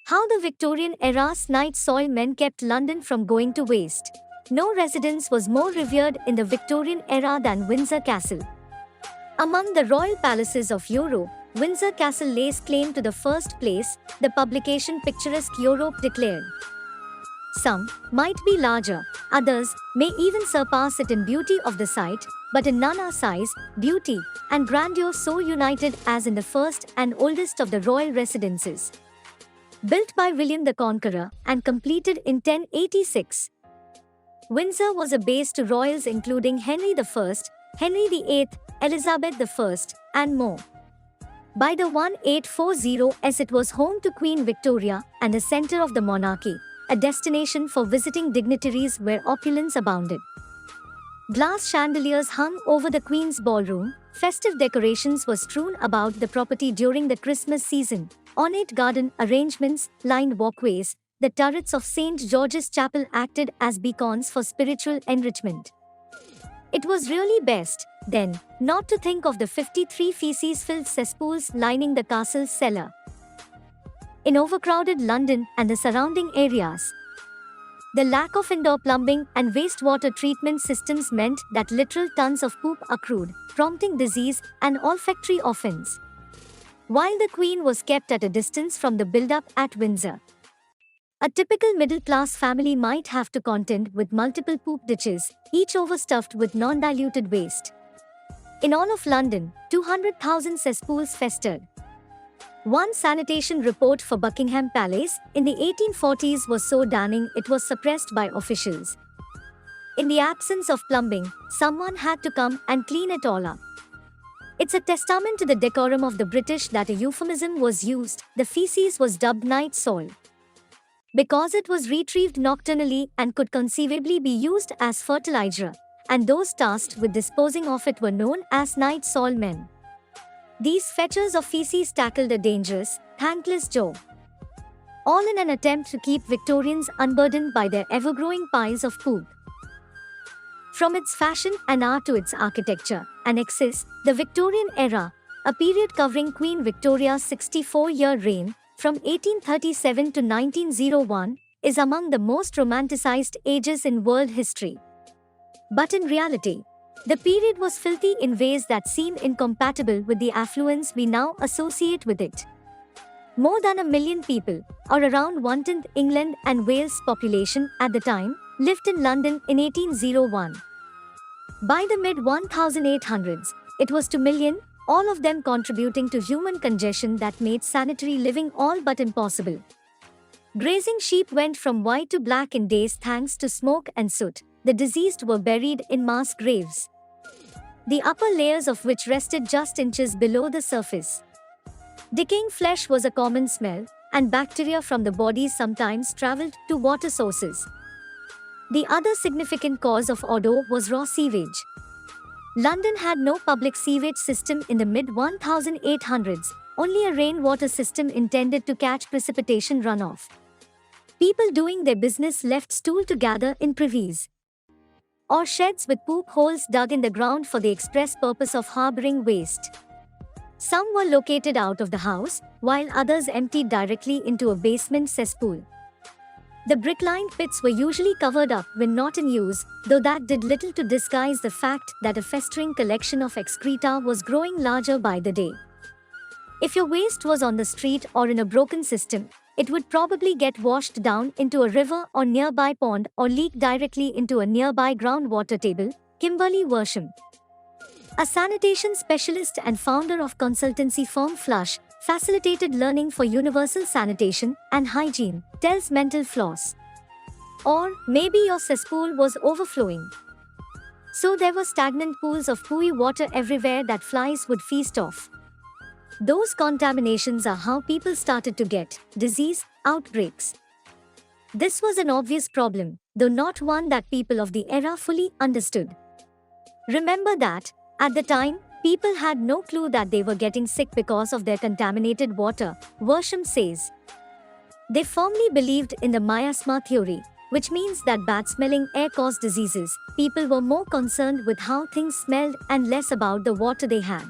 How the Victorian era's night soil men kept London from going to waste. No residence was more revered in the Victorian era than Windsor Castle. Among the royal palaces of Europe, Windsor Castle lays claim to the first place, the publication Picturesque Europe declared. Some might be larger, others may even surpass it in beauty of the site, but in none are size, beauty, and grandeur so united as in the first and oldest of the royal residences. Built by William the Conqueror and completed in 1086, Windsor was a base to royals including Henry I, Henry VIII, Elizabeth I, and more. By the 1840s it was home to Queen Victoria and the centre of the monarchy, a destination for visiting dignitaries where opulence abounded. Glass chandeliers hung over the Queen's ballroom, festive decorations were strewn about the property during the Christmas season, ornate garden arrangements lined walkways, the turrets of St. George's Chapel acted as beacons for spiritual enrichment. It was really best, then, not to think of the 53 feces-filled cesspools lining the castle's cellar. In overcrowded London and the surrounding areas, the lack of indoor plumbing and wastewater treatment systems meant that literal tons of poop accrued, prompting disease and olfactory offense. While the Queen was kept at a distance from the build-up at Windsor, a typical middle-class family might have to contend with multiple poop ditches, each overstuffed with non-diluted waste. In all of London, 200,000 cesspools festered. One sanitation report for Buckingham Palace in the 1840s was so damning it was suppressed by officials. In the absence of plumbing, someone had to come and clean it all up. It's a testament to the decorum of the British that a euphemism was used. The feces was dubbed night soil, because it was retrieved nocturnally and could conceivably be used as fertilizer, and those tasked with disposing of it were known as night soil men. These fetchers of feces tackled a dangerous, thankless job, all in an attempt to keep Victorians unburdened by their ever-growing piles of poop. From its fashion and art to its architecture and excess, the Victorian era, a period covering Queen Victoria's 64-year reign, from 1837 to 1901, is among the most romanticized ages in world history. But in reality, the period was filthy in ways that seem incompatible with the affluence we now associate with it. More than 1 million people, or around 1/10 England and Wales' population at the time, lived in London in 1801. By the mid-1800s, it was 2 million, all of them contributing to human congestion that made sanitary living all but impossible. Grazing sheep went from white to black in days thanks to smoke and soot. The deceased were buried in mass graves, the upper layers of which rested just inches below the surface. Decaying flesh was a common smell, and bacteria from the bodies sometimes traveled to water sources. The other significant cause of odor was raw sewage. London had no public sewage system in the mid-1800s, only a rainwater system intended to catch precipitation runoff. People doing their business left stool to gather in privies, or sheds with poop holes dug in the ground for the express purpose of harboring waste. Some were located out of the house, while others emptied directly into a basement cesspool. The brick-lined pits were usually covered up when not in use, though that did little to disguise the fact that a festering collection of excreta was growing larger by the day. If your waste was on the street or in a broken system, it would probably get washed down into a river or nearby pond or leak directly into a nearby groundwater table. Kimberly Worsham, a sanitation specialist and founder of consultancy firm Flush, facilitated learning for universal sanitation and hygiene, tells Mental Floss. Or maybe your cesspool was overflowing, so there were stagnant pools of pooey water everywhere that flies would feast off. Those contaminations are how people started to get disease outbreaks. This was an obvious problem, though not one that people of the era fully understood. Remember that, at the time, people had no clue that they were getting sick because of their contaminated water, Worsham says. They firmly believed in the miasma theory, which means that bad-smelling air caused diseases. People were more concerned with how things smelled and less about the water they had.